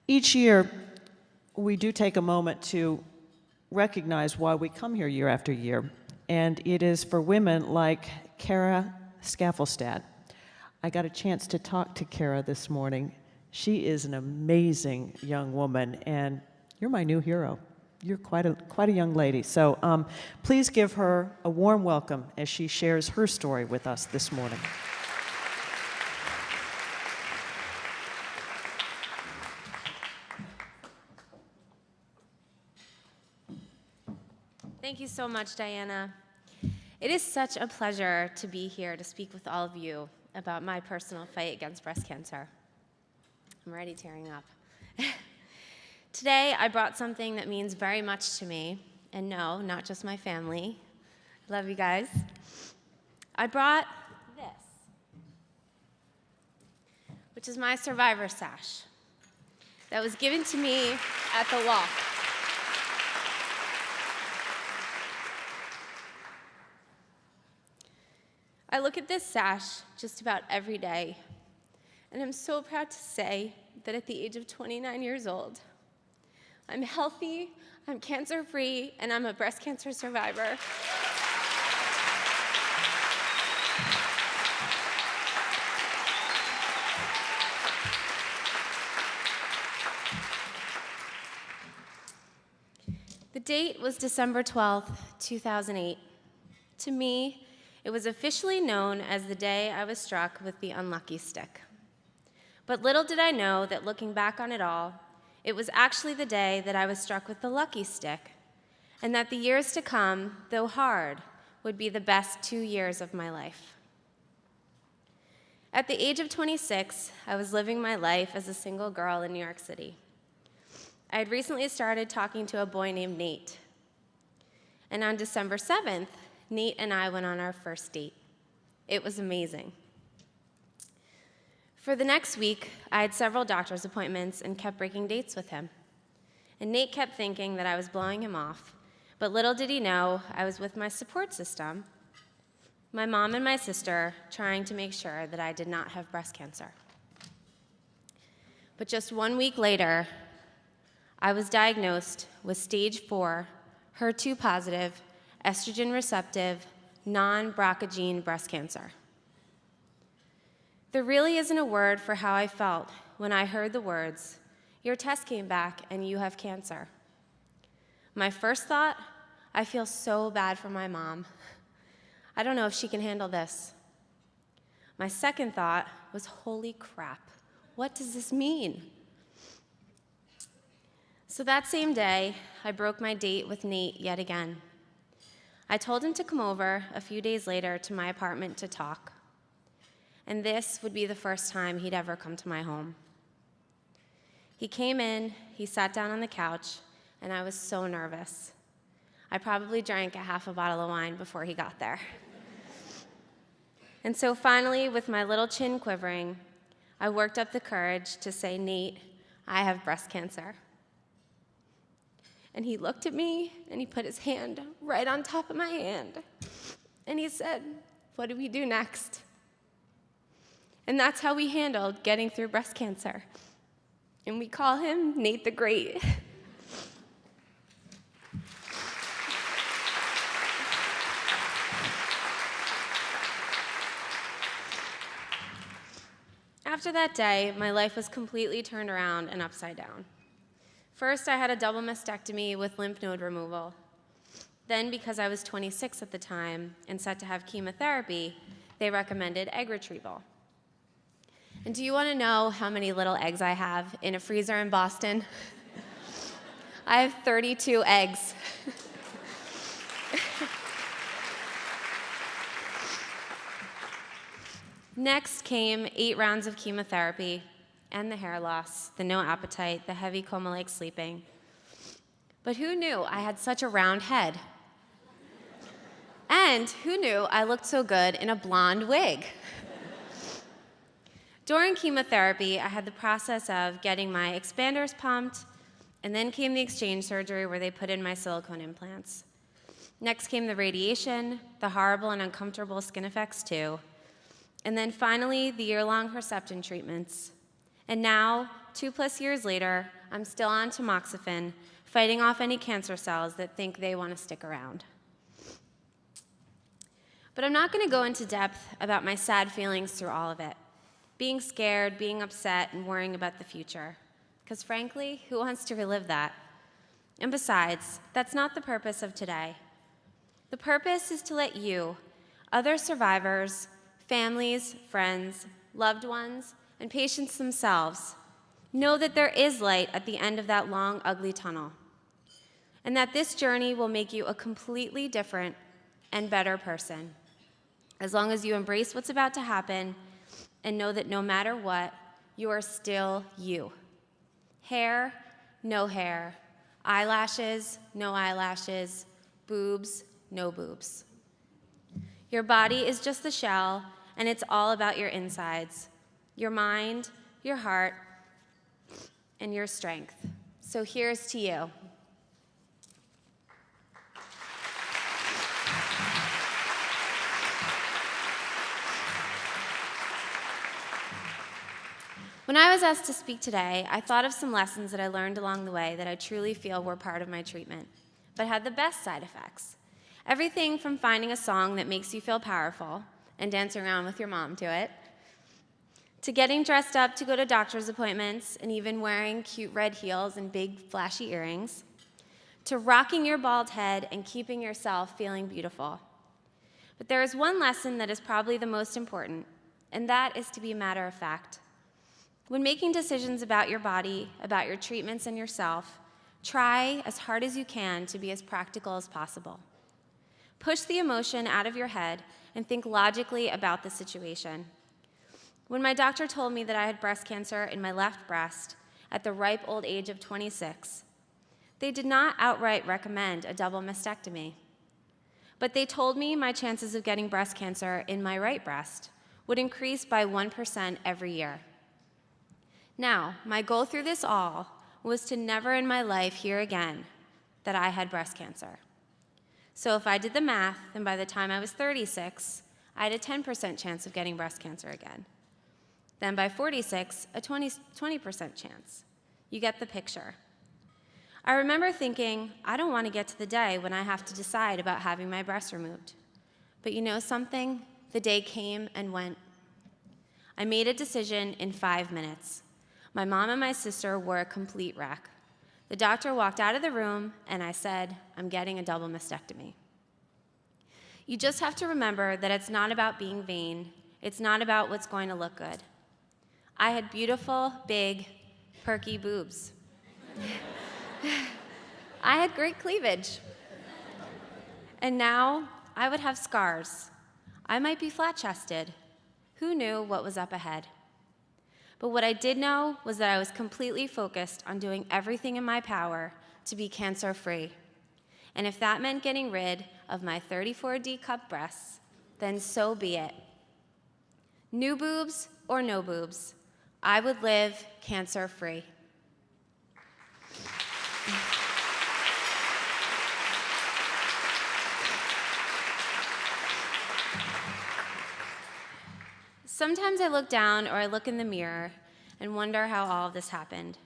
Each year, we do take a moment to recognize why we come here year after year, and it is for women like Kara Skaffelstad. I got a chance to talk to Kara this morning. She is an amazing young woman, and you're my new hero. You're quite a young lady. So please give her a warm welcome as she shares her story with us this morning. Thank you so much, Diana. It is such a pleasure to be here to speak with all of you about my personal fight against breast cancer. I'm already tearing up. Today, I brought something that means very much to me, and no, not just my family. Love you guys. I brought this, which is my survivor sash that was given to me at the walk. I look at this sash just about every day, and I'm so proud to say that at the age of 29 years old, I'm healthy, I'm cancer-free, and I'm a breast cancer survivor. The date was December 12th, 2008. To me, it was officially known as the day I was struck with the unlucky stick. But little did I know that looking back on it all, it was actually the day that I was struck with the lucky stick, and that the years to come, though hard, would be the best 2 years of my life. At the age of 26, I was living my life as a single girl in New York City. I had recently started talking to a boy named Nate. And on December 7th, Nate and I went on our first date. It was amazing. For the next week, I had several doctor's appointments and kept breaking dates with him. And Nate kept thinking that I was blowing him off, but little did he know I was with my support system, my mom and my sister, trying to make sure that I did not have breast cancer. But just 1 week later, I was diagnosed with stage 4, HER2 positive, estrogen receptive, non-BRCA gene breast cancer. There really isn't a word for how I felt when I heard the words, "Your test came back and you have cancer." My first thought, I feel so bad for my mom. I don't know if she can handle this. My second thought was, holy crap, what does this mean? So that same day, I broke my date with Nate yet again. I told him to come over a few days later to my apartment to talk. And this would be the first time he'd ever come to my home. He came in, he sat down on the couch, and I was so nervous. I probably drank a half a bottle of wine before he got there. And so finally, with my little chin quivering, I worked up the courage to say, "Nate, I have breast cancer." And he looked at me, and he put his hand right on top of my hand. And he said, "What do we do next?" And that's how we handled getting through breast cancer. And we call him Nate the Great. After that day, my life was completely turned around and upside down. First, I had a double mastectomy with lymph node removal. Then, because I was 26 at the time and set to have chemotherapy, they recommended egg retrieval. And do you want to know how many little eggs I have in a freezer in Boston? I have 32 eggs. Next came 8 rounds of chemotherapy and the hair loss, the no appetite, the heavy coma-like sleeping. But who knew I had such a round head? And who knew I looked so good in a blonde wig? During chemotherapy, I had the process of getting my expanders pumped, and then came the exchange surgery where they put in my silicone implants. Next came the radiation, the horrible and uncomfortable skin effects too, and then finally the year-long Herceptin treatments. And now, 2+ years later, I'm still on tamoxifen, fighting off any cancer cells that think they want to stick around. But I'm not going to go into depth about my sad feelings through all of it, being scared, being upset, and worrying about the future. Because frankly, who wants to relive that? And besides, that's not the purpose of today. The purpose is to let you, other survivors, families, friends, loved ones, and patients themselves know that there is light at the end of that long, ugly tunnel, and that this journey will make you a completely different and better person, as long as you embrace what's about to happen and know that no matter what, you are still you. Hair, no hair. Eyelashes, no eyelashes. Boobs, no boobs. Your body is just the shell, and it's all about your insides, your mind, your heart, and your strength. So here's to you. When I was asked to speak today, I thought of some lessons that I learned along the way that I truly feel were part of my treatment, but had the best side effects. Everything from finding a song that makes you feel powerful and dancing around with your mom to it, to getting dressed up to go to doctor's appointments and even wearing cute red heels and big flashy earrings, to rocking your bald head and keeping yourself feeling beautiful. But there is one lesson that is probably the most important, and that is to be matter of fact. When making decisions about your body, about your treatments and yourself, try as hard as you can to be as practical as possible. Push the emotion out of your head and think logically about the situation. When my doctor told me that I had breast cancer in my left breast at the ripe old age of 26, they did not outright recommend a double mastectomy, but they told me my chances of getting breast cancer in my right breast would increase by 1% every year. Now, my goal through this all was to never in my life hear again that I had breast cancer. So if I did the math, then by the time I was 36, I had a 10% chance of getting breast cancer again. Then by 46, a 20% chance. You get the picture. I remember thinking, I don't want to get to the day when I have to decide about having my breast removed. But you know something? The day came and went. I made a decision in 5 minutes. My mom and my sister were a complete wreck. The doctor walked out of the room, and I said, I'm getting a double mastectomy. You just have to remember that it's not about being vain. It's not about what's going to look good. I had beautiful, big, perky boobs. I had great cleavage. And now I would have scars. I might be flat-chested. Who knew what was up ahead? But what I did know was that I was completely focused on doing everything in my power to be cancer-free. And if that meant getting rid of my 34D cup breasts, then so be it. New boobs or no boobs, I would live cancer-free. Sometimes I look down or I look in the mirror and wonder how all of this happened.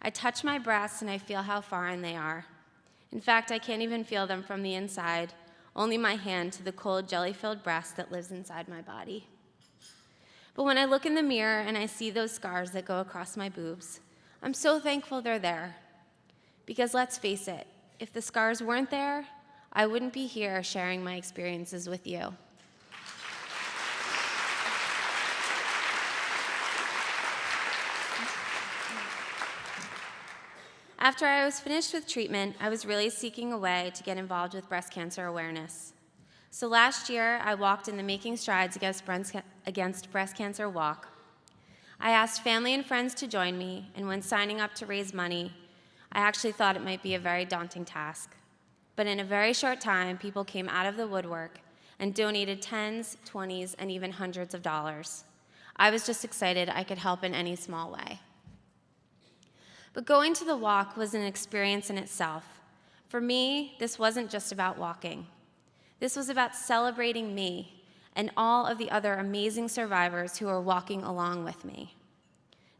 I touch my breasts and I feel how foreign they are. In fact, I can't even feel them from the inside, only my hand to the cold, jelly-filled breast that lives inside my body. But when I look in the mirror and I see those scars that go across my boobs, I'm so thankful they're there. Because let's face it, if the scars weren't there, I wouldn't be here sharing my experiences with you. After I was finished with treatment, I was really seeking a way to get involved with breast cancer awareness. So last year, I walked in the Making Strides Against Breast Cancer walk. I asked family and friends to join me, and when signing up to raise money, I actually thought it might be a very daunting task. But in a very short time, people came out of the woodwork and donated tens, 20s, and even hundreds of dollars. I was just excited I could help in any small way. But going to the walk was an experience in itself. For me, this wasn't just about walking. This was about celebrating me and all of the other amazing survivors who are walking along with me.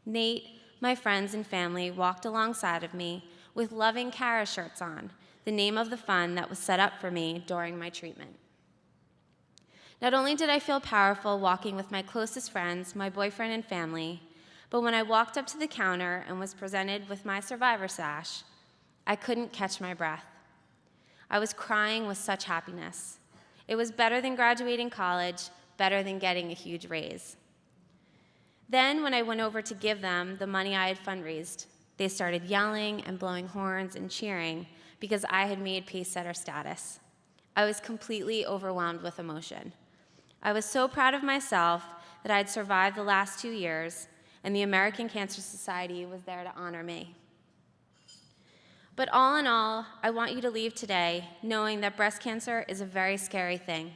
Nate, my friends and family walked alongside of me with loving Cara shirts on, the name of the fund that was set up for me during my treatment. Not only did I feel powerful walking with my closest friends, my boyfriend and family, but when I walked up to the counter and was presented with my survivor sash, I couldn't catch my breath. I was crying with such happiness. It was better than graduating college, better than getting a huge raise. Then, when I went over to give them the money I had fundraised, they started yelling and blowing horns and cheering because I had made pacesetter status. I was completely overwhelmed with emotion. I was so proud of myself that I had survived the last 2 years, and the American Cancer Society was there to honor me. But all in all, I want you to leave today knowing that breast cancer is a very scary thing,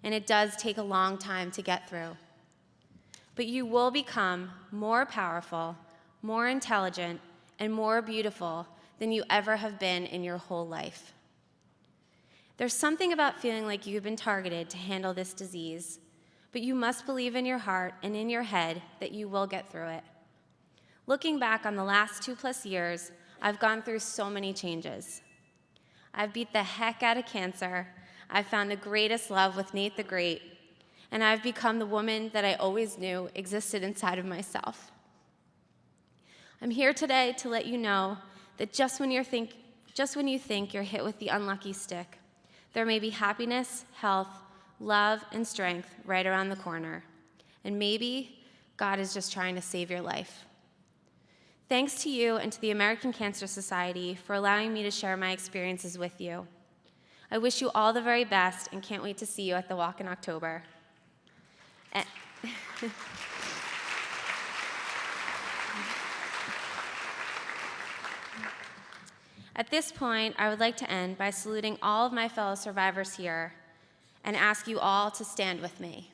and it does take a long time to get through. But you will become more powerful, more intelligent, and more beautiful than you ever have been in your whole life. There's something about feeling like you've been targeted to handle this disease, but you must believe in your heart and in your head that you will get through it. Looking back on the last 2+ years, I've gone through so many changes. I've beat the heck out of cancer, I've found the greatest love with Nate the Great, and I've become the woman that I always knew existed inside of myself. I'm here today to let you know that just when you think you're hit with the unlucky stick, there may be happiness, health, love, and strength right around the corner. And maybe God is just trying to save your life. Thanks to you and to the American Cancer Society for allowing me to share my experiences with you. I wish you all the very best and can't wait to see you at the walk in October. At this point, I would like to end by saluting all of my fellow survivors here and ask you all to stand with me.